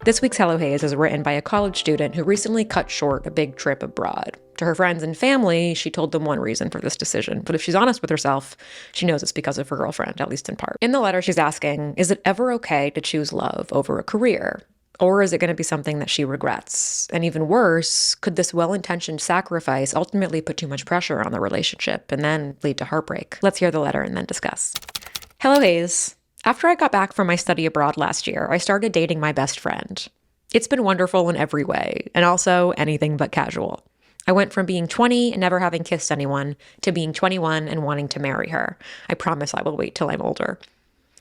This week's Hello Haze is written by a college student who recently cut short a big trip abroad. To her friends and family, she told them one reason for this decision, but if she's honest with herself, she knows it's because of her girlfriend, at least in part. In the letter, she's asking, is it ever okay to choose love over a career? Or is it going to be something that she regrets? And even worse, could this well-intentioned sacrifice ultimately put too much pressure on the relationship and then lead to heartbreak? Let's hear the letter and then discuss. Hello, Haze. After I got back from my study abroad last year, I started dating my best friend. It's been wonderful in every way, and also anything but casual. I went from being 20 and never having kissed anyone to being 21 and wanting to marry her. I promise I will wait till I'm older.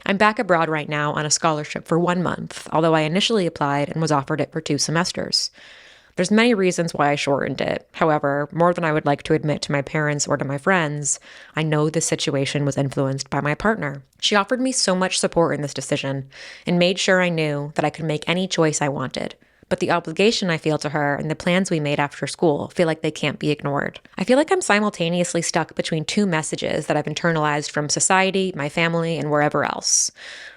I'm back abroad right now on a scholarship for 1 month, although I initially applied and was offered it for 2 semesters. There's many reasons why I shortened it. However, more than I would like to admit to my parents or to my friends, I know this situation was influenced by my partner. She offered me so much support in this decision and made sure I knew that I could make any choice I wanted. But the obligation I feel to her and the plans we made after school feel like they can't be ignored. I feel like I'm simultaneously stuck between 2 messages that I've internalized from society, my family, and wherever else.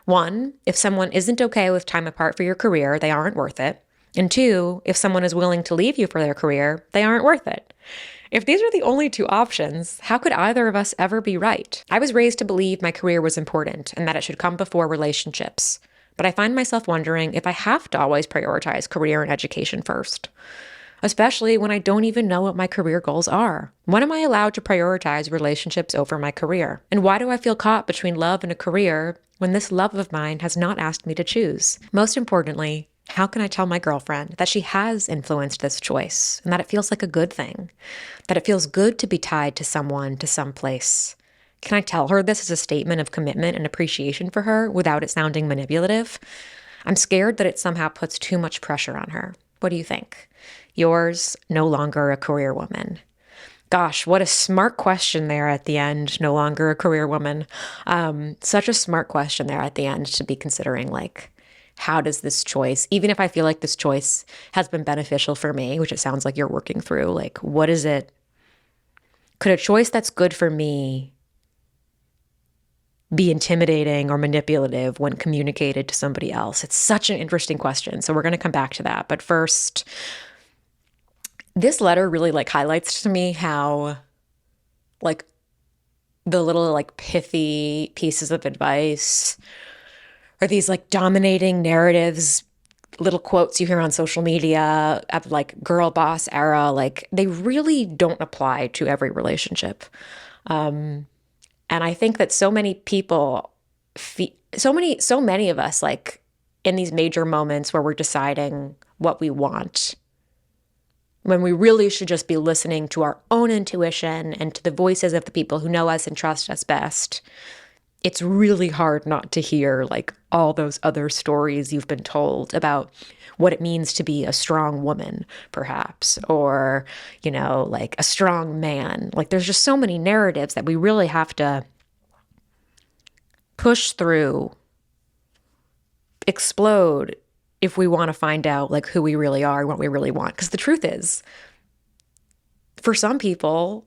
1, if someone isn't okay with time apart for your career, they aren't worth it. And 2, if someone is willing to leave you for their career, they aren't worth it. If these are the only 2 options, how could either of us ever be right? I was raised to believe my career was important and that it should come before relationships. But I find myself wondering if I have to always prioritize career and education first, especially when I don't even know what my career goals are. When am I allowed to prioritize relationships over my career? And why do I feel caught between love and a career when this love of mine has not asked me to choose? Most importantly, how can I tell my girlfriend that she has influenced this choice and that it feels like a good thing, that it feels good to be tied to someone, to some place? Can I tell her this is a statement of commitment and appreciation for her without it sounding manipulative? I'm scared that it somehow puts too much pressure on her. What do you think? Yours, no longer a career woman. Gosh, what a smart question there at the end, no longer a career woman. Such a smart question there at the end to be considering, like, how does this choice, even if I feel like this choice has been beneficial for me, which it sounds like you're working through, like, what is it? Could a choice that's good for me be intimidating or manipulative when communicated to somebody else? It's such an interesting question. So we're going to come back to that. But first, this letter really highlights to me how the little pithy pieces of advice or these dominating narratives, little quotes you hear on social media of girl boss era, they really don't apply to every relationship. And I think that so many people, so many of us, in these major moments where we're deciding what we want, when we really should just be listening to our own intuition and to the voices of the people who know us and trust us best, it's really hard not to hear all those other stories you've been told about what it means to be a strong woman, perhaps, or, a strong man. There's just so many narratives that we really have to push through, explode, if we want to find out who we really are, what we really want. Because the truth is, for some people,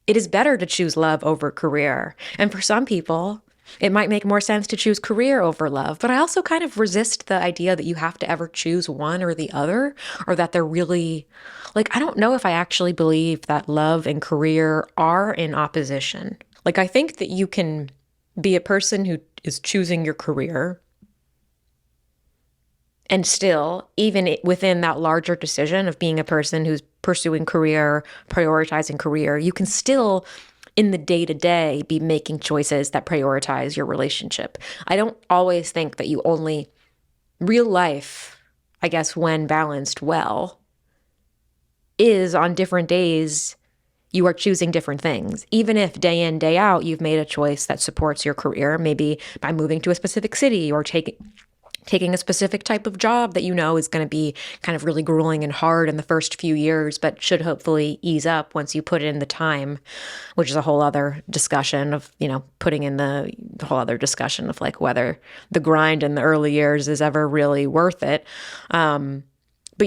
it is better to choose love over career. And for some people, it might make more sense to choose career over love. But I also kind of resist the idea that you have to ever choose one or the other, or that they're really, I don't know if I actually believe that love and career are in opposition. I think that you can be a person who is choosing your career and still, even within that larger decision of being a person who's pursuing career, prioritizing career, you can still, in the day-to-day, be making choices that prioritize your relationship. I don't always think that real life, I guess, when balanced well, is on different days, you are choosing different things. Even if day in, day out, you've made a choice that supports your career, maybe by moving to a specific city or taking a specific type of job that is going to be kind of really grueling and hard in the first few years, but should hopefully ease up once you put in the time, which is a whole other discussion of, putting in the whole other discussion of whether the grind in the early years is ever really worth it. But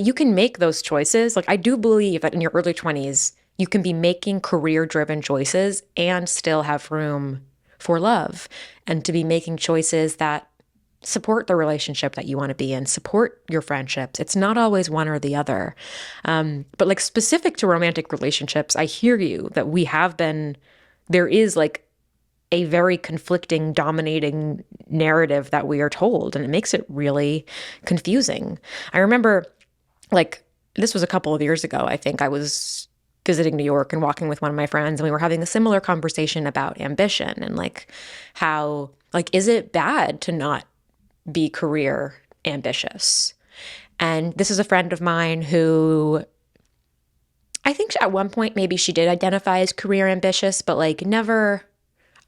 you can make those choices. I do believe that in your early 20s, you can be making career-driven choices and still have room for love, and to be making choices that support the relationship that you want to be in, support your friendships. It's not always one or the other. But like specific to romantic relationships, I hear you that there is like a very conflicting, dominating narrative that we are told, and it makes it really confusing. I remember, like, this was a couple of years ago, I think. I was visiting New York and walking with one of my friends, and we were having a similar conversation about ambition and like how, like, is it bad to not be career ambitious? And this is a friend of mine who I think at one point maybe she did identify as career ambitious, but like never.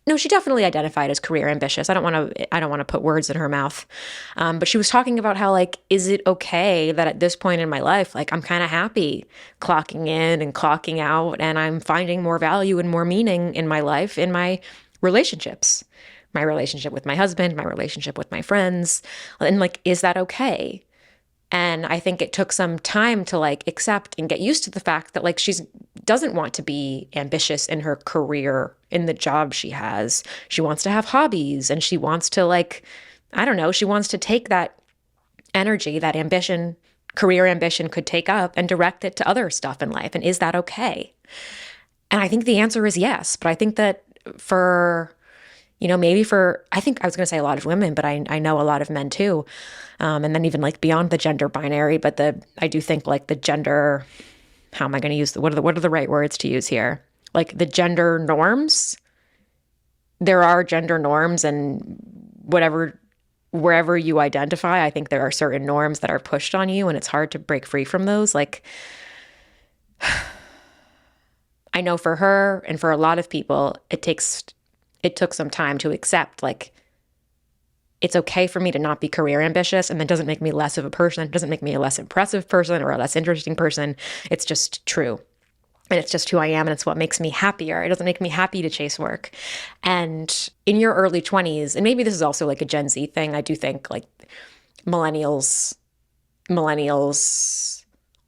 No, she definitely identified as career ambitious. I don't want to put words in her mouth. But she was talking about how, like, is it okay that at this point in my life, like, I'm kind of happy clocking in and clocking out, and I'm finding more value and more meaning in my life, in my relationships, my relationship with my husband, my relationship with my friends. And like, is that okay? And I think it took some time to like accept and get used to the fact that like she doesn't want to be ambitious in her career, in the job she has. She wants to have hobbies, and she wants to like, I don't know, she wants to take that energy, that ambition, career ambition could take up and direct it to other stuff in life. And is that okay? And I think the answer is yes. But I think that for, I think I was going to say a lot of women, but I know a lot of men too. And then even like beyond the gender binary, but I do think like the gender, how am I going to use what are the right words to use here? Like the gender norms. There are gender norms, and wherever you identify, I think there are certain norms that are pushed on you, and it's hard to break free from those. Like, I know for her and for a lot of people, it took some time to accept, like, it's okay for me to not be career ambitious, and that doesn't make me less of a person. It doesn't make me a less impressive person or a less interesting person. It's just true. And it's just who I am, and it's what makes me happier. It doesn't make me happy to chase work. And in your early 20s, and maybe this is also like a Gen Z thing, I do think like millennials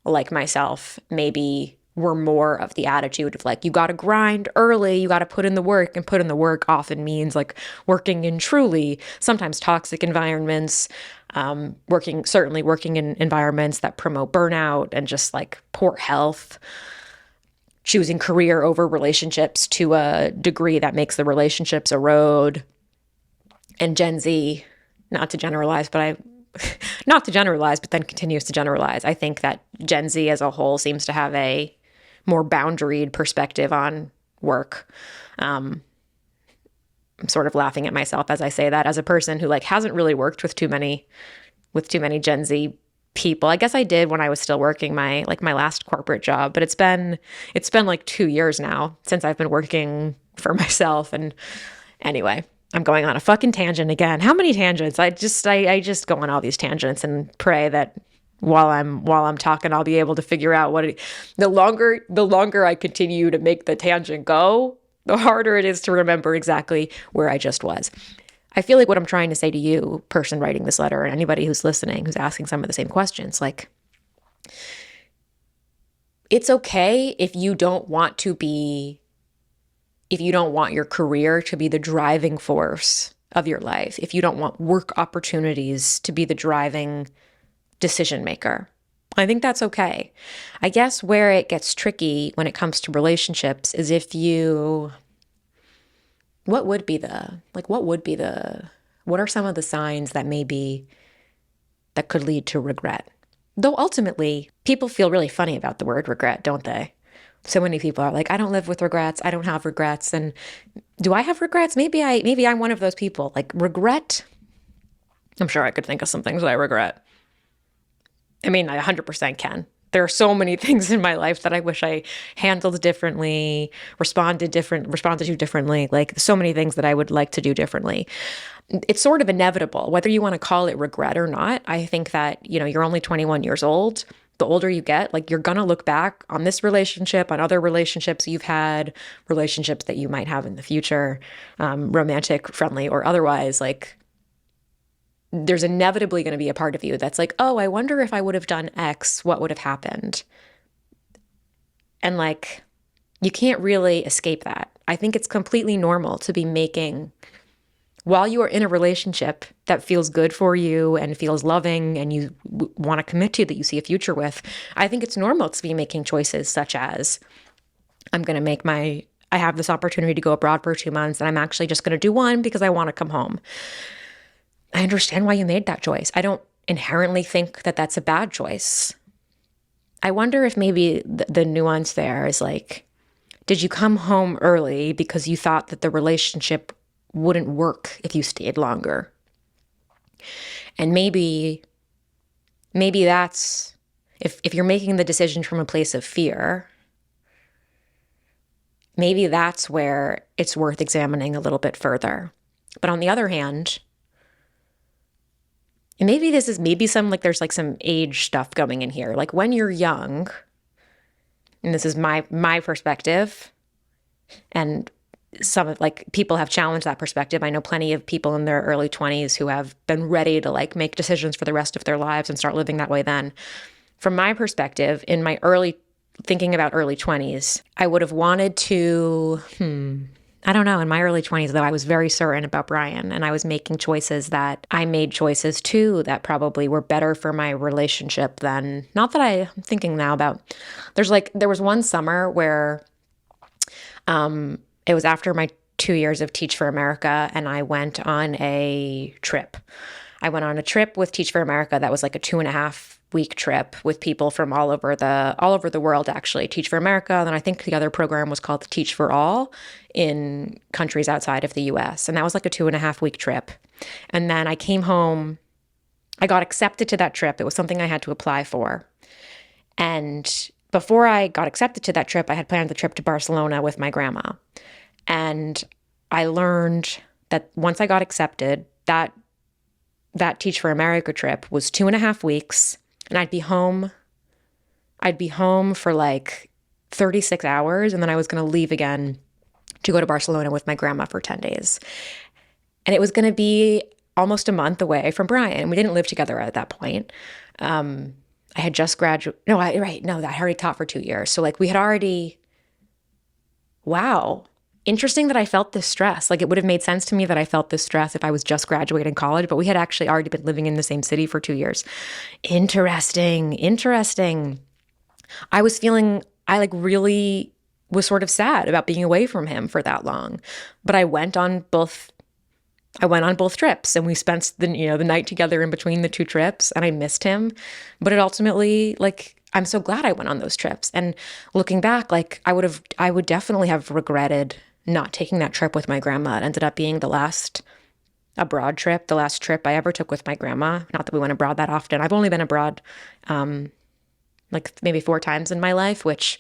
like myself maybe were more of the attitude of like, you got to grind early, you got to put in the work, and put in the work often means like working in truly sometimes toxic environments, working in environments that promote burnout and just like poor health, choosing career over relationships to a degree that makes the relationships erode. And Gen Z, not to generalize, but then continues to generalize. I think that Gen Z as a whole seems to have a more boundaried perspective on work. I'm sort of laughing at myself as I say that, as a person who like hasn't really worked with too many Gen Z people. I guess I did when I was still working my last corporate job, but it's been like 2 years now since I've been working for myself. And anyway, I'm going on a fucking tangent again. How many tangents? I just go on all these tangents and pray that while I'm talking, I'll be able to figure out the longer I continue to make the tangent go, the harder it is to remember exactly where I just was. I feel like what I'm trying to say to you, person writing this letter, and anybody who's listening, who's asking some of the same questions, like, it's okay if you don't want your career to be the driving force of your life, if you don't want work opportunities to be the driving decision maker. I think that's okay. I guess where it gets tricky when it comes to relationships is what are some of the signs that could lead to regret? Though ultimately, people feel really funny about the word regret, don't they? So many people are like, I don't live with regrets. I don't have regrets. And do I have regrets? Maybe I'm one of those people. Like, regret, I'm sure I could think of some things that I regret. I mean, I 100% can. There are so many things in my life that I wish I handled differently, responded to differently, like so many things that I would like to do differently. It's sort of inevitable, whether you want to call it regret or not. I think that, you're only 21 years old. The older you get, like, you're going to look back on this relationship, on other relationships you've had, relationships that you might have in the future, romantic, friendly, or otherwise, like, there's inevitably going to be a part of you that's like, oh, I wonder if I would have done X, what would have happened? And like, you can't really escape that. I think it's completely normal to be making while you are in a relationship that feels good for you and feels loving and you want to commit to, that you see a future with, I think it's normal to be making choices such as, I have this opportunity to go abroad for 2 months and I'm actually just going to do one because I want to come home. I understand why you made that choice. I don't inherently think that that's a bad choice. I wonder if maybe the nuance there is like, did you come home early because you thought that the relationship wouldn't work if you stayed longer? And maybe that's, if you're making the decision from a place of fear, maybe that's where it's worth examining a little bit further. But on the other hand, and maybe there's like some age stuff going in here. Like when you're young, and this is my perspective, and some of like people have challenged that perspective. I know plenty of people in their early 20s who have been ready to like make decisions for the rest of their lives and start living that way then. From my perspective, in my thinking about early 20s, I would have wanted to, I don't know. In my early 20s, though, I was very certain about Brian, and I was making choices that I made choices too that probably were better for my relationship than, not that I'm thinking now about, there was one summer where it was after my 2 years of Teach for America, and I went on a trip. I went on a trip with Teach for America that was like a 2.5-week trip with people from all over the world, actually. Teach for America, and then I think the other program was called Teach for All in countries outside of the US. And that was like a 2.5-week trip. And then I came home, I got accepted to that trip. It was something I had to apply for. And before I got accepted to that trip, I had planned the trip to Barcelona with my grandma. And I learned that once I got accepted, that Teach for America trip was 2.5 weeks, and I'd be home for like 36 hours, and then I was going to leave again to go to Barcelona with my grandma for 10 days. And it was going to be almost a month away from Brian. We didn't live together at that point. I had just graduated. No, I already taught for 2 years. So like we had already, wow. Interesting that I felt this stress. Like it would have made sense to me that I felt this stress if I was just graduating college, but we had actually already been living in the same city for 2 years. Interesting. I like really was sort of sad about being away from him for that long, but I went on both trips, and we spent the night together in between the two trips, and I missed him. But it ultimately, like, I'm so glad I went on those trips. And looking back, like I would definitely have regretted not taking that trip with my grandma. It ended up being the last abroad trip, the last trip I ever took with my grandma. Not that we went abroad that often. I've only been abroad like maybe 4 times in my life, which,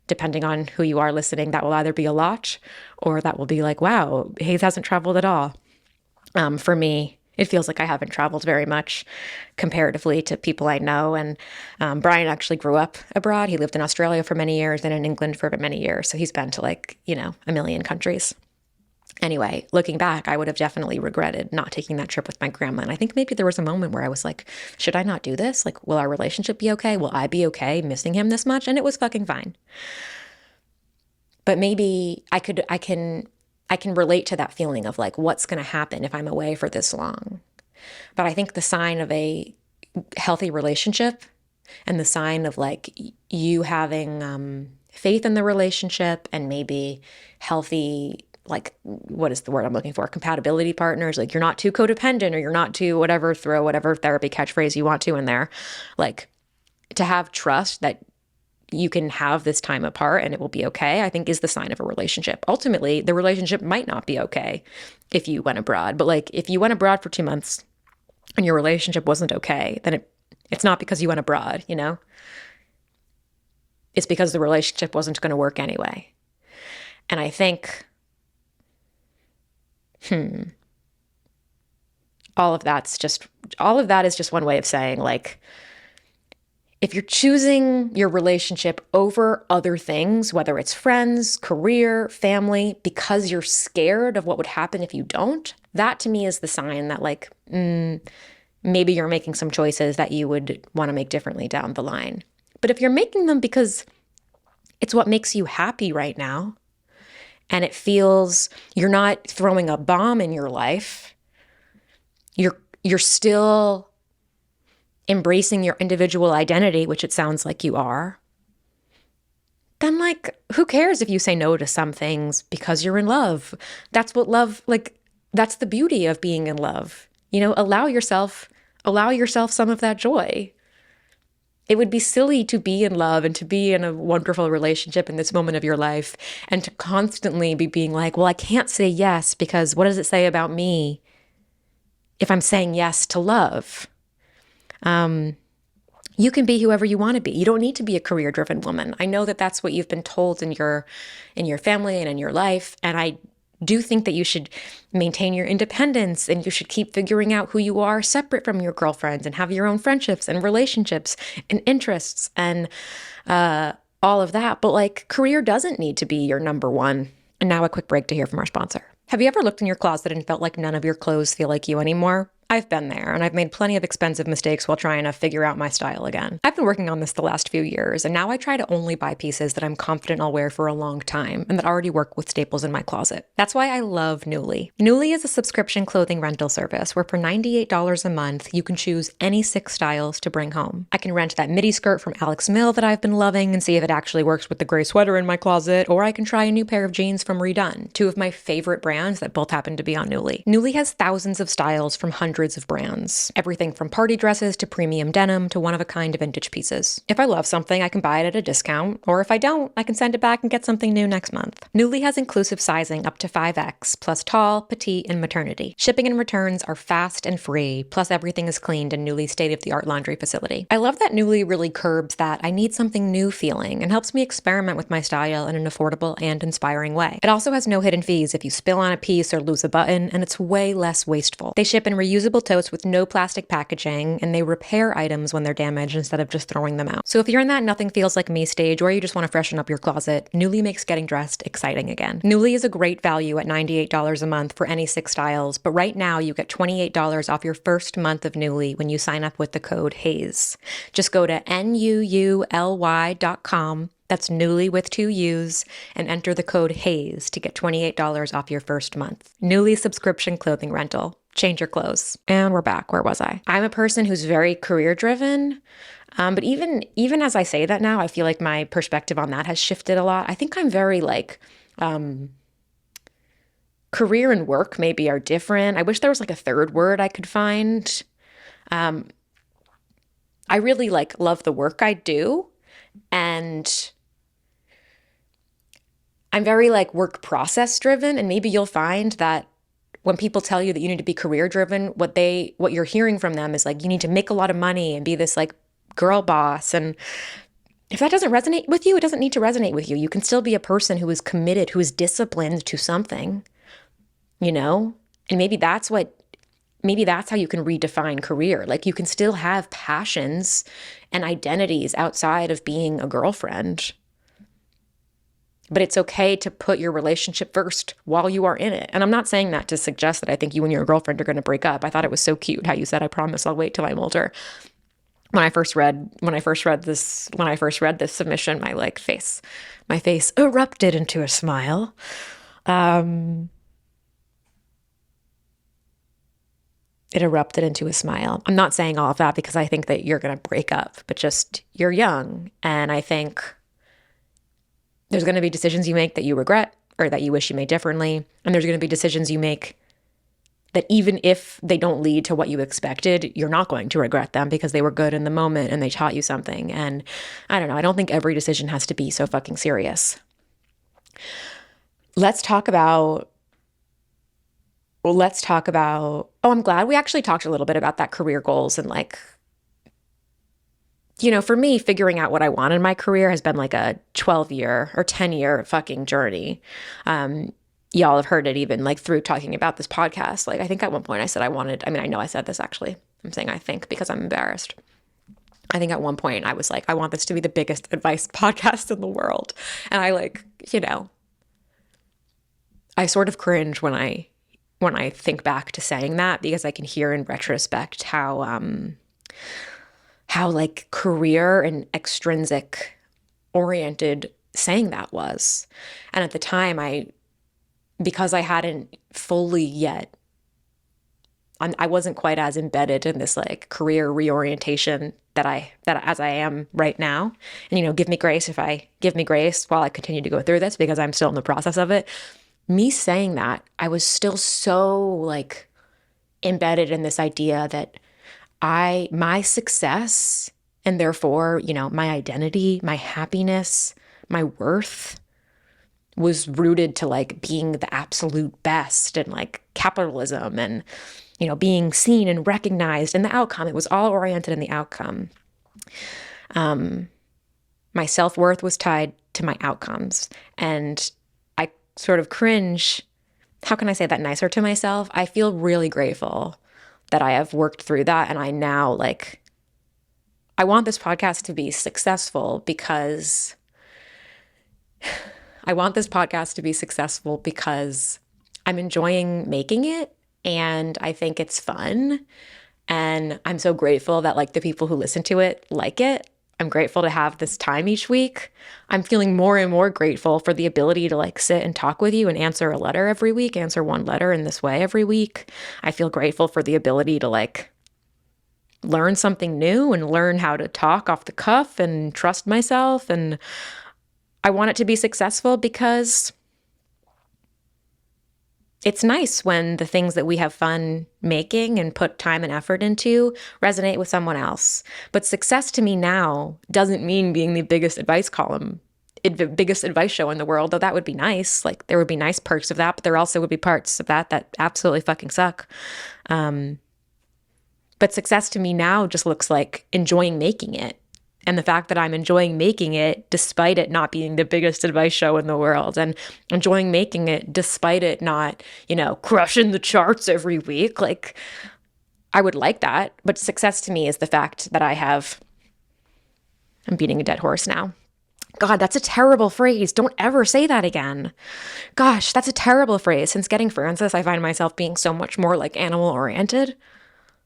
depending on who you are listening, that will either be a lot or that will be like, wow, Hayes hasn't traveled at all. For me, it feels like I haven't traveled very much comparatively to people I know. And Brian actually grew up abroad. He lived in Australia for many years and in England for many years. So he's been to like, a million countries. Anyway, looking back, I would have definitely regretted not taking that trip with my grandma. And I think maybe there was a moment where I was like, should I not do this? Like, will our relationship be okay? Will I be okay missing him this much? And it was fucking fine. But maybe I can relate to that feeling of like, what's going to happen if I'm away for this long? But I think the sign of a healthy relationship and the sign of like you having faith in the relationship and maybe healthy, like, what is the word I'm looking for? Compatibility partners. Like you're not too codependent or you're not too whatever, throw whatever therapy catchphrase you want to in there. Like to have trust that you can have this time apart and it will be okay, I think is the sign of a relationship. Ultimately, the relationship might not be okay if you went abroad. But like if you went abroad for 2 months and your relationship wasn't okay, then it's not because you went abroad, It's because the relationship wasn't going to work anyway. And I think, all of that is just one way of saying like, if you're choosing your relationship over other things, whether it's friends, career, family, because you're scared of what would happen if you don't, that to me is the sign that like, maybe you're making some choices that you would want to make differently down the line. But if you're making them because it's what makes you happy right now, and it feels you're not throwing a bomb in your life. You're still embracing your individual identity, which it sounds like you are, then like, who cares if you say no to some things because you're in love? That's what love, like, that's the beauty of being in love. You know, allow yourself some of that joy. It would be silly to be in love and to be in a wonderful relationship in this moment of your life and to constantly be being like, well, I can't say yes because what does it say about me if I'm saying yes to love? You can be whoever you want to be. You don't need to be a career-driven woman. I know that that's what you've been told in your family and in your life, and I do think that you should maintain your independence and you should keep figuring out who you are separate from your girlfriends and have your own friendships and relationships and interests and all of that. But like, career doesn't need to be your number one. And now a quick break to hear from our sponsor. Have you ever looked in your closet and felt like none of your clothes feel like you anymore? I've been there, and I've made plenty of expensive mistakes while trying to figure out my style again. I've been working on this the last few years, and now I try to only buy pieces that I'm confident I'll wear for a long time and that already work with staples in my closet. That's why I love Nuuly. Nuuly is a subscription clothing rental service where for $98 a month, you can choose any 6 styles to bring home. I can rent that midi skirt from Alex Mill that I've been loving and see if it actually works with the gray sweater in my closet, or I can try a new pair of jeans from Redone, 2 of my favorite brands that both happen to be on Nuuly. Nuuly has thousands of styles from hundreds of brands. Everything from party dresses to premium denim to one-of-a-kind vintage pieces. If I love something, I can buy it at a discount, or if I don't, I can send it back and get something new next month. Nuuly has inclusive sizing up to 5X, plus tall, petite, and maternity. Shipping and returns are fast and free, plus everything is cleaned in Nuuly's state-of-the-art laundry facility. I love that Nuuly really curbs that I need something new feeling and helps me experiment with my style in an affordable and inspiring way. It also has no hidden fees if you spill on a piece or lose a button, and it's way less wasteful. They ship in reusable totes with no plastic packaging, and they repair items when they're damaged instead of just throwing them out. So if you're in that nothing feels like me stage, or you just want to freshen up your closet, Nuuly makes getting dressed exciting again. Nuuly is a great value at $98 a month for any 6 styles, but right now you get $28 off your first month of Nuuly when you sign up with the code HAYES. Just go to NUULY.com. That's Nuuly with 2 U's, and enter the code HAYES to get $28 off your first month. Nuuly subscription clothing rental. Change your clothes. And we're back. Where was I? I'm a person who's very career driven. But even as I say that now, I feel like my perspective on that has shifted a lot. I think I'm very like, career and work maybe are different. I wish there was like a third word I could find. I really like love the work I do. And I'm very like work process driven. And maybe you'll find that when people tell you that you need to be career driven, what you're hearing from them is like, you need to make a lot of money and be this like girl boss. And if that doesn't resonate with you, it doesn't need to resonate with you. You can still be a person who is committed, who is disciplined to something, you know? And maybe that's how you can redefine career. Like, you can still have passions and identities outside of being a girlfriend. But it's okay to put your relationship first while you are in it. And I'm not saying that to suggest that I think you and your girlfriend are going to break up. I thought it was so cute how you said, "I promise I'll wait till I'm older." When I first read this submission, my face erupted into a smile. It erupted into a smile. I'm not saying all of that because I think that you're going to break up, but just you're young. And I think there's going to be decisions you make that you regret or that you wish you made differently. And there's going to be decisions you make that even if they don't lead to what you expected, you're not going to regret them because they were good in the moment and they taught you something. And I don't know, I don't think every decision has to be so fucking serious. Let's talk about, I'm glad we actually talked a little bit about that career goals and like, you know, for me, figuring out what I want in my career has been like a 12-year or 10-year fucking journey. Y'all have heard it even like through talking about this podcast. Like, I think at one point I said I know I said this actually. I'm saying I think because I'm embarrassed. I think at one point I was like, I want this to be the biggest advice podcast in the world. And I like, you know, I sort of cringe when I think back to saying that because I can hear in retrospect how like career and extrinsic oriented saying that was. And at the time I because I hadn't fully yet, I wasn't quite as embedded in this like career reorientation that as I am right now. And, give me grace if I give me grace while I continue to go through this, because I'm still in the process of it. Me saying that, I was still so like embedded in this idea that my success, and therefore, my identity, my happiness, my worth was rooted to like being the absolute best, and like capitalism, and being seen and recognized, and the outcome. It was all oriented in the outcome. My self-worth was tied to my outcomes, and I sort of cringe. How can I say that nicer to myself? I feel really grateful that I have worked through that, and I now I want this podcast to be successful because I'm enjoying making it, and I think it's fun. And I'm so grateful that like the people who listen to it like it. I'm grateful to have this time each week. I'm feeling more and more grateful for the ability to like sit and talk with you and answer a letter every week, answer one letter in this way every week. I feel grateful for the ability to like learn something new and learn how to talk off the cuff and trust myself. And I want it to be successful because it's nice when the things that we have fun making and put time and effort into resonate with someone else. But success to me now doesn't mean being the biggest advice biggest advice show in the world, though that would be nice. Like there would be nice perks of that, but there also would be parts of that absolutely fucking suck. But success to me now just looks like enjoying making it. And the fact that I'm enjoying making it despite it not being the biggest advice show in the world, and enjoying making it despite it not, crushing the charts every week. Like I would like that. But success to me is the fact that I'm beating a dead horse now. God, that's a terrible phrase. Don't ever say that again. Gosh, that's a terrible phrase. Since getting Francis, I find myself being so much more like animal oriented.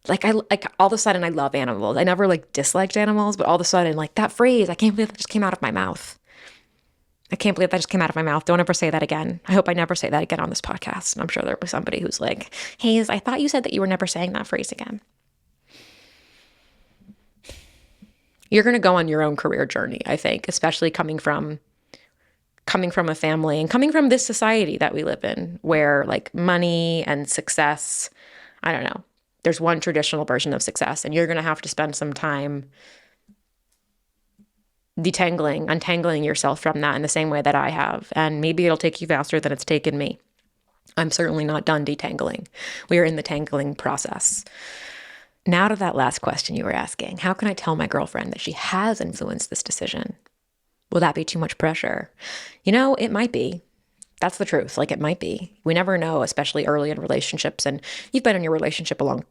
Like all of a sudden I love animals. I never like disliked animals, but all of a sudden like that phrase, I can't believe that just came out of my mouth. Don't ever say that again. I hope I never say that again on this podcast. And I'm sure there'll be somebody who's like, Hayes, I thought you said that you were never saying that phrase again. You're going to go on your own career journey, I think, especially coming from a family and coming from this society that we live in, where like money and success, I don't know. There's one traditional version of success, and you're going to have to spend some time untangling yourself from that in the same way that I have. And maybe it'll take you faster than it's taken me. I'm certainly not done detangling. We are in the tangling process. Now to that last question you were asking. How can I tell my girlfriend that she has influenced this decision? Will that be too much pressure? It might be. That's the truth. Like it might be. We never know, especially early in relationships. And you've been in your relationship I don't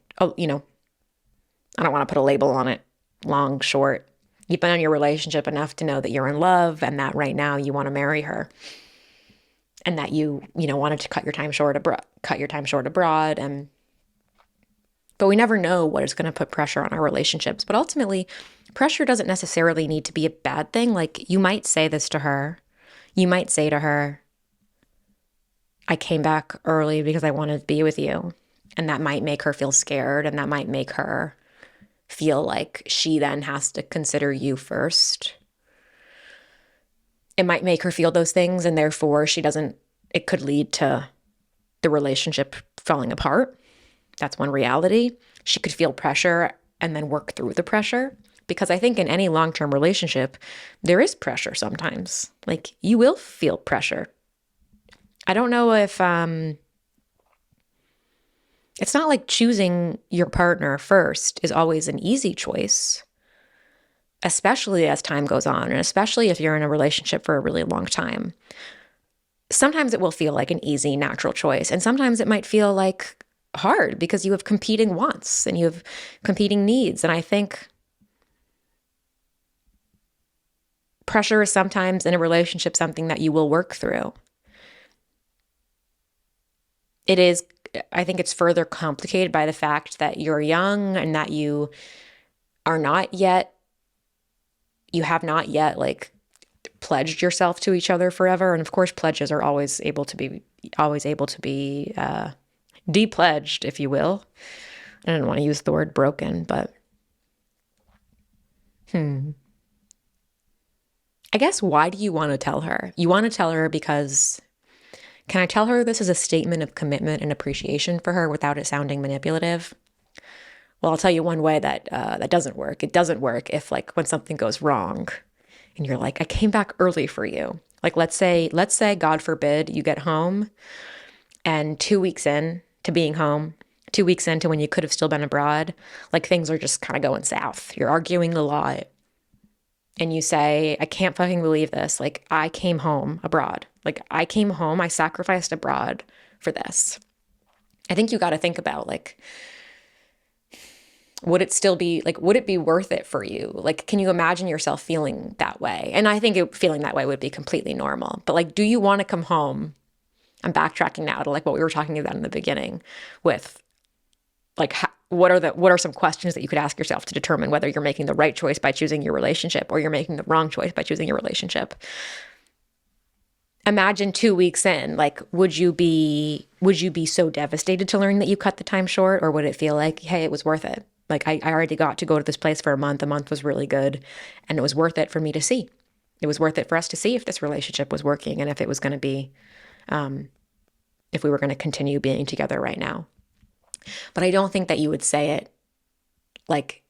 want to put a label on it, long, short. You've been in your relationship enough to know that you're in love and that right now you want to marry her. And that you wanted to cut your time short abroad. But we never know what is going to put pressure on our relationships. But ultimately, pressure doesn't necessarily need to be a bad thing. Like you might say this to her. You might say to her, I came back early because I wanted to be with you. And that might make her feel scared, and that might make her feel like she then has to consider you first. It might make her feel those things, and therefore it could lead to the relationship falling apart. That's one reality. She could feel pressure and then work through the pressure. Because I think in any long-term relationship, there is pressure sometimes. Like you will feel pressure. I don't know if it's not like choosing your partner first is always an easy choice, especially as time goes on, and especially if you're in a relationship for a really long time. Sometimes it will feel like an easy, natural choice, and sometimes it might feel like hard because you have competing wants and you have competing needs. And I think pressure is sometimes in a relationship something that you will work through. I think it's further complicated by the fact that you're young and that you have not yet like pledged yourself to each other forever. And of course, pledges are always able to be, always able to be de-pledged, if you will. I don't want to use the word broken, but I guess, why do you want to tell her? You want to tell her because, can I tell her this is a statement of commitment and appreciation for her without it sounding manipulative? Well, I'll tell you one way that that doesn't work. It doesn't work if, like, when something goes wrong and you're like, I came back early for you. Like, let's say, God forbid, you get home and 2 weeks in to being home, 2 weeks into when you could have still been abroad, like, things are just kind of going south. You're arguing a lot. And you say, I can't fucking believe this. Like, I came home abroad. Like, I came home, I sacrificed abroad for this. I think you got to think about, like, would it be worth it for you? Like, can you imagine yourself feeling that way? And I think feeling that way would be completely normal. But, like, do you want to come home? I'm backtracking now to, like, what we were talking about in the beginning with, like, what are some questions that you could ask yourself to determine whether you're making the right choice by choosing your relationship or you're making the wrong choice by choosing your relationship? Imagine 2 weeks in, like, would you be so devastated to learn that you cut the time short, or would it feel like, hey, it was worth it? Like, I already got to go to this place for a month. A month was really good, and it was worth it for me to see. It was worth it for us to see if this relationship was working and if it was going to be, if we were going to continue being together right now. But I don't think that you would say it like,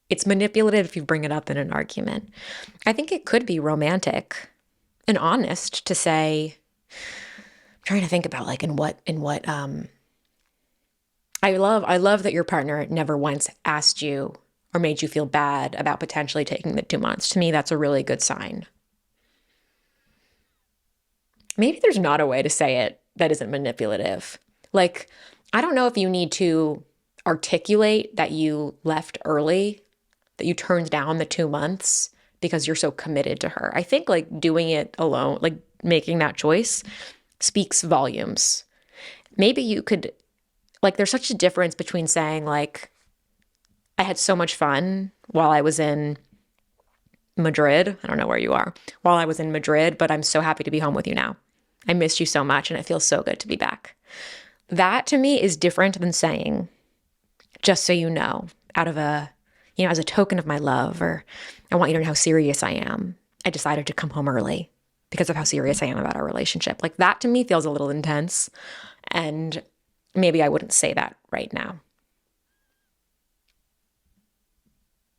it's manipulative if you bring it up in an argument. I think it could be romantic and honest to say, I'm trying to think about, like, in what I love that your partner never once asked you or made you feel bad about potentially taking the 2 months. To me, that's a really good sign. Maybe there's not a way to say it that isn't manipulative. Like, I don't know if you need to articulate that you left early, that you turned down the 2 months because you're so committed to her. I think, like, doing it alone, like, making that choice speaks volumes. Maybe you could, like, there's such a difference between saying, like, I had so much fun while I was in Madrid. I don't know where you are. While I was in Madrid, but I'm so happy to be home with you now. I missed you so much and it feels so good to be back. That, to me, is different than saying, just so you know, out of a, as a token of my love, or I want you to know how serious I am, I decided to come home early because of how serious I am about our relationship. Like, that to me feels a little intense, and maybe I wouldn't say that right now.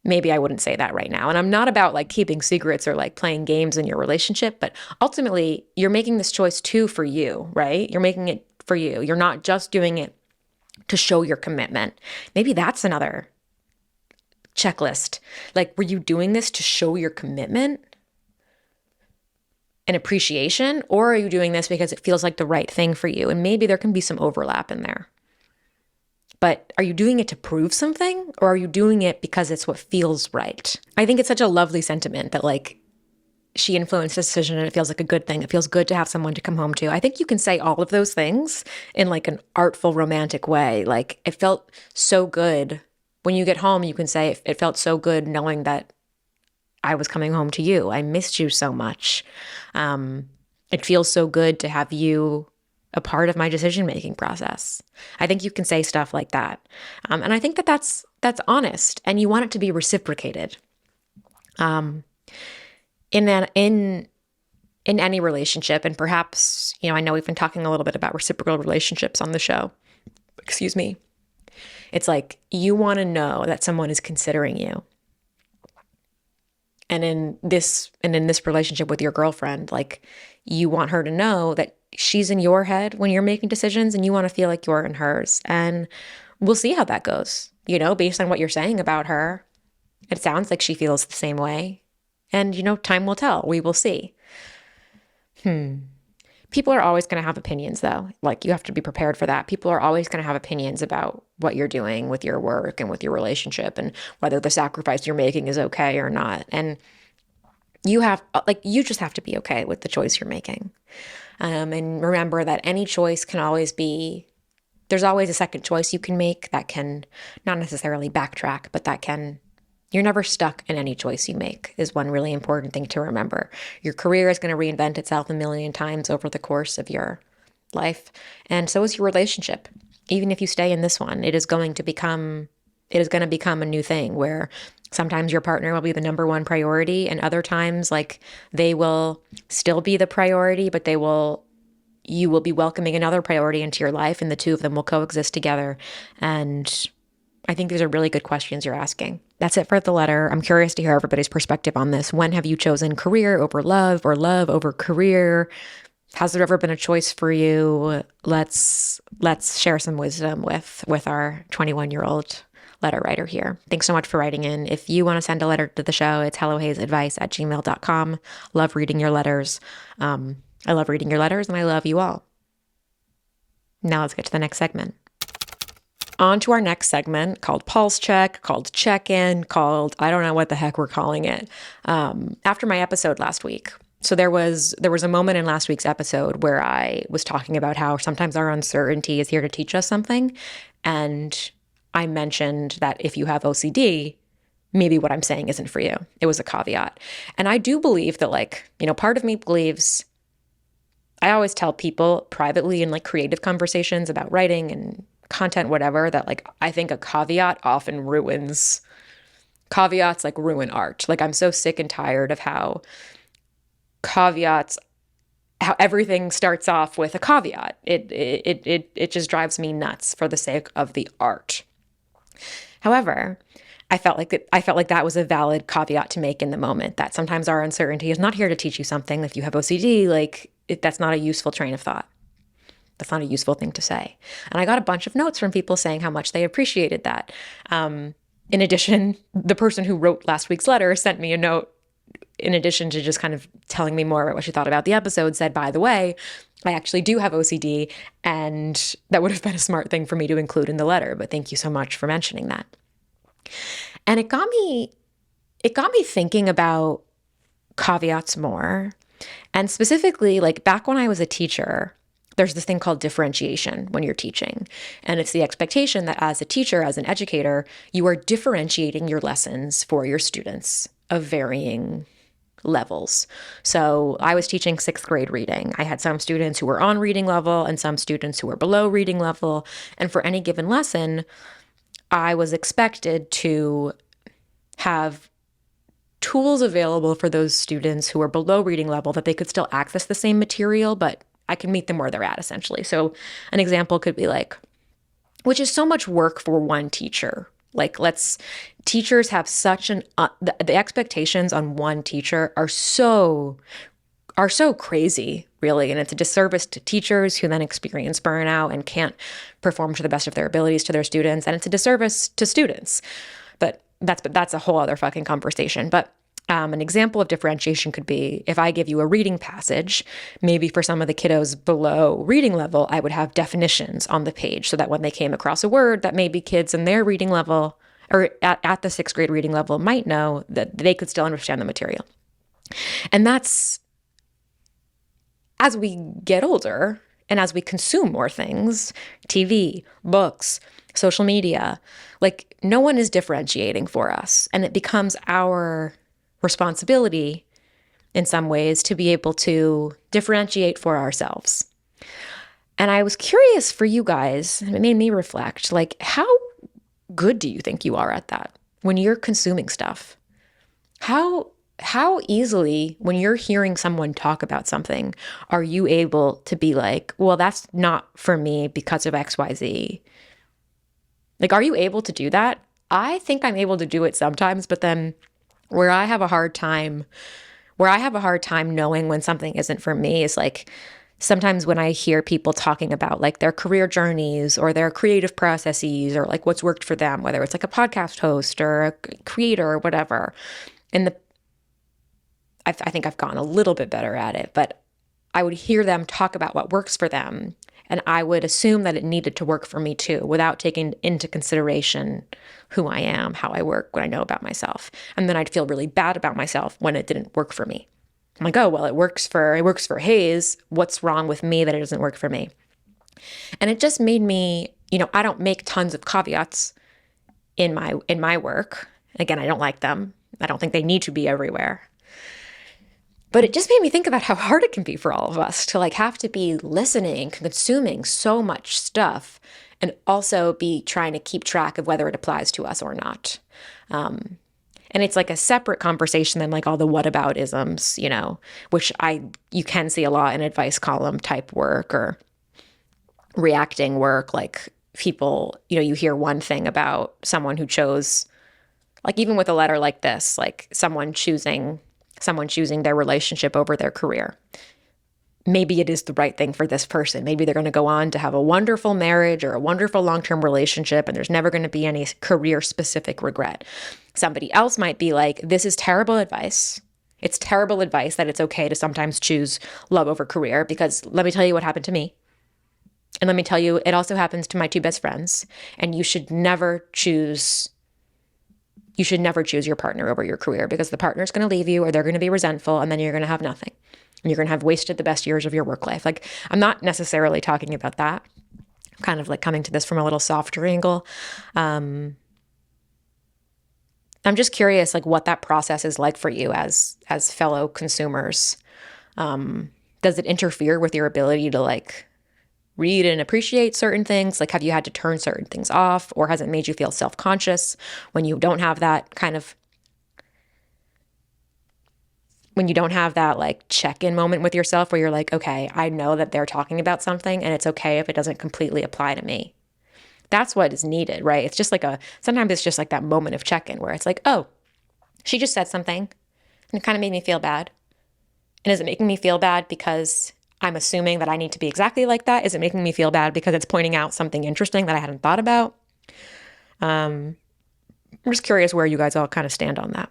And I'm not about, like, keeping secrets or, like, playing games in your relationship, but ultimately you're making this choice too for you, right? You're making it for you. You're not just doing it to show your commitment. Maybe that's another checklist. Like, were you doing this to show your commitment and appreciation, or are you doing this because it feels like the right thing for you? And maybe there can be some overlap in there. But are you doing it to prove something, or are you doing it because it's what feels right? I think it's such a lovely sentiment that, like, she influenced the decision and it feels like a good thing. It feels good to have someone to come home to. I think you can say all of those things in, like, an artful, romantic way. Like, it felt so good. When you get home, you can say, it felt so good knowing that I was coming home to you. I missed you so much. It feels so good to have you a part of my decision-making process. I think you can say stuff like that. And I think that that's honest, and you want it to be reciprocated. In any relationship, and perhaps, I know we've been talking a little bit about reciprocal relationships on the show. Excuse me. It's like, you want to know that someone is considering you. And in this relationship with your girlfriend, like, you want her to know that she's in your head when you're making decisions, and you want to feel like you're in hers. And we'll see how that goes. Based on what you're saying about her, it sounds like she feels the same way. And, time will tell. We will see. People are always going to have opinions, though. Like, you have to be prepared for that. People are always going to have opinions about what you're doing with your work and with your relationship, and whether the sacrifice you're making is okay or not. And you just have to be okay with the choice you're making. And remember that any choice can always there's always a second choice you can make that can not necessarily backtrack, but that can You're never stuck in any choice you make, is one really important thing to remember. Your career is going to reinvent itself a million times over the course of your life, and so is your relationship. Even if you stay in this one, it is going to become a new thing where sometimes your partner will be the number one priority, and other times, like, they will still be the priority, but you will be welcoming another priority into your life, and the two of them will coexist together. And I think these are really good questions you're asking. That's it for the letter. I'm curious to hear everybody's perspective on this. When have you chosen career over love, or love over career? Has there ever been a choice for you? Let's share some wisdom with our 21-year-old letter writer here. Thanks so much for writing in. If you want to send a letter to the show, it's hellohayesbusiness@gmail.com. Love reading your letters. I love reading your letters, and I love you all. Now let's get to the next segment. On to our next segment, called Pulse Check, called Check-In, called, I don't know what the heck we're calling it. After my episode last week. So there was a moment in last week's episode where I was talking about how sometimes our uncertainty is here to teach us something. And I mentioned that if you have OCD, maybe what I'm saying isn't for you. It was a caveat. And I do believe that, like, part of me believes, I always tell people privately in like creative conversations about writing and content, whatever, that like, I think a caveat often caveats like ruin art. Like, I'm so sick and tired of how everything starts off with a caveat. It just drives me nuts for the sake of the art. However, I felt like that was a valid caveat to make in the moment, that sometimes our uncertainty is not here to teach you something. If you have OCD, like, that's not a useful train of thought. That's not a useful thing to say. And I got a bunch of notes from people saying how much they appreciated that. In addition, the person who wrote last week's letter sent me a note, in addition to just kind of telling me more about what she thought about the episode, said, by the way, I actually do have OCD, and that would have been a smart thing for me to include in the letter, but thank you so much for mentioning that. And it got me thinking about caveats more. And specifically, like, back when I was a teacher, there's this thing called differentiation when you're teaching. And it's the expectation that as a teacher, as an educator, you are differentiating your lessons for your students of varying levels. So I was teaching 6th grade reading. I had some students who were on reading level and some students who were below reading level. And for any given lesson, I was expected to have tools available for those students who are below reading level, that they could still access the same material, but I can meet them where they're at, essentially. So an example could be like, which is so much work for one teacher. Like, teachers have such the expectations on one teacher are so crazy, really. And it's a disservice to teachers who then experience burnout and can't perform to the best of their abilities to their students. And it's a disservice to students. But that's a whole other fucking conversation. But an example of differentiation could be, if I give you a reading passage, maybe for some of the kiddos below reading level, I would have definitions on the page so that when they came across a word that maybe kids in their reading level, or at the 6th grade reading level, might know, that they could still understand the material. And that's, as we get older and as we consume more things, TV, books, social media, like, no one is differentiating for us. And it becomes our responsibility in some ways to be able to differentiate for ourselves. And I was curious for you guys, and it made me reflect, like, how good do you think you are at that when you're consuming stuff? How easily, when you're hearing someone talk about something, are you able to be like, well, that's not for me because of XYZ? Like, are you able to do that? I think I'm able to do it sometimes, but then where I have a hard time knowing when something isn't for me is like, sometimes when I hear people talking about like their career journeys or their creative processes or like what's worked for them, whether it's like a podcast host or a creator or whatever. And I think I've gotten a little bit better at it, but I would hear them talk about what works for them, and I would assume that it needed to work for me too, without taking into consideration who I am, how I work, what I know about myself. And then I'd feel really bad about myself when it didn't work for me. I'm like, oh, well, it works for Hayes. What's wrong with me that it doesn't work for me? And it just made me, I don't make tons of caveats in my work. Again, I don't like them. I don't think they need to be everywhere. But it just made me think about how hard it can be for all of us to like have to be listening, consuming so much stuff, and also be trying to keep track of whether it applies to us or not. And it's like a separate conversation than like all the whataboutisms, which you can see a lot in advice column type work or reacting work. Like people, you hear one thing about someone who chose, like even with a letter like this, like someone choosing their relationship over their career. Maybe it is the right thing for this person. Maybe they're going to go on to have a wonderful marriage or a wonderful long-term relationship, and there's never going to be any career-specific regret. Somebody else might be like, this is terrible advice. It's terrible advice that it's okay to sometimes choose love over career, because let me tell you what happened to me. And let me tell you, it also happens to my two best friends. And you should never choose your partner over your career, because the partner's going to leave you or they're going to be resentful, and then you're going to have nothing. And you're going to have wasted the best years of your work life. Like, I'm not necessarily talking about that. I'm kind of like coming to this from a little softer angle. I'm just curious, like, what that process is like for you as fellow consumers. Does it interfere with your ability to like read and appreciate certain things? Like, have you had to turn certain things off, or has it made you feel self-conscious when you don't have that like check-in moment with yourself where you're like, okay, I know that they're talking about something and it's okay if it doesn't completely apply to me. That's what is needed, right? It's just like sometimes it's just like that moment of check-in where it's like, oh, she just said something and it kind of made me feel bad. And is it making me feel bad because I'm assuming that I need to be exactly like that? Is it making me feel bad because it's pointing out something interesting that I hadn't thought about? I'm just curious where you guys all kind of stand on that.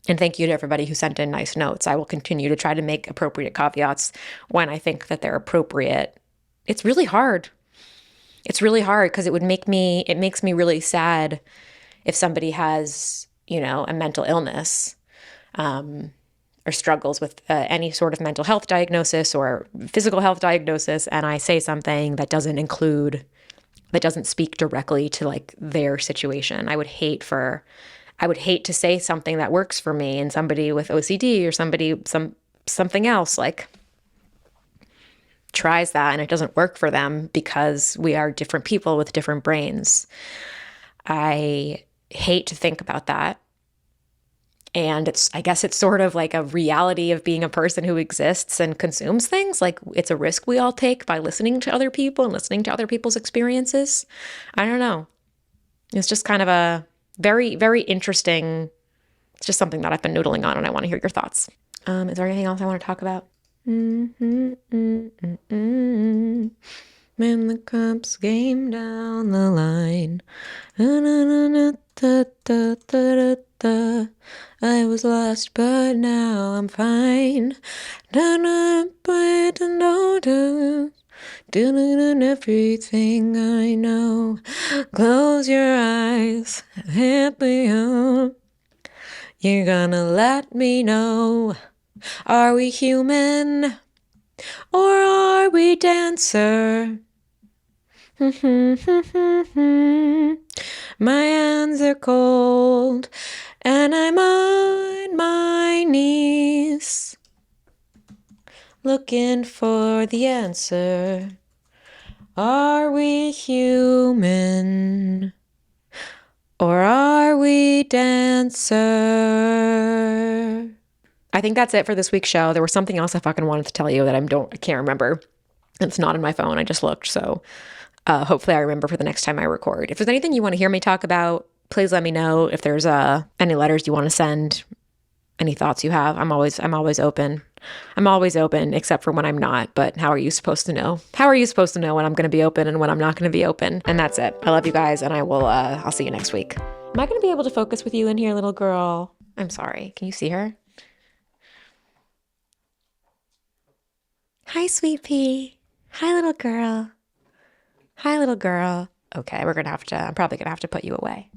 And thank you to everybody who sent in nice notes. I will continue to try to make appropriate caveats when I think that they're appropriate. It's really hard. It's really hard because it makes me really sad if somebody has, a mental illness, or struggles with any sort of mental health diagnosis or physical health diagnosis, and I say something that doesn't speak directly to like their situation. I would hate to say something that works for me and somebody with OCD or something else like tries that and it doesn't work for them because we are different people with different brains. I hate to think about that. And I guess it's sort of like a reality of being a person who exists and consumes things. Like, it's a risk we all take by listening to other people and listening to other people's experiences. I don't know. It's just kind of a very, very interesting. It's just something that I've been noodling on and I want to hear your thoughts. Is there anything else I want to talk about? When the cups came down the line. I was lost, but now I'm fine. Doing everything I know. Close your eyes, hit me up. You're gonna let me know. Are we human or are we dancer? My hands are cold and I'm on my knees looking for the answer. Are we human or are we dancer? I think that's it for this week's show. There was something else I fucking wanted to tell you that I can't remember. It's not in my phone. I just looked. So hopefully I remember for the next time I record. If there's anything you want to hear me talk about, please let me know. If there's any letters you want to send, any thoughts you have, I'm always open. I'm always open, except for when I'm not. But how are you supposed to know? How are you supposed to know when I'm going to be open and when I'm not going to be open? And that's it. I love you guys, and I'll see you next week. Am I going to be able to focus with you in here, little girl? I'm sorry. Can you see her? Hi, sweet pea. Hi, little girl. Hi, little girl. Okay, I'm probably going to have to put you away.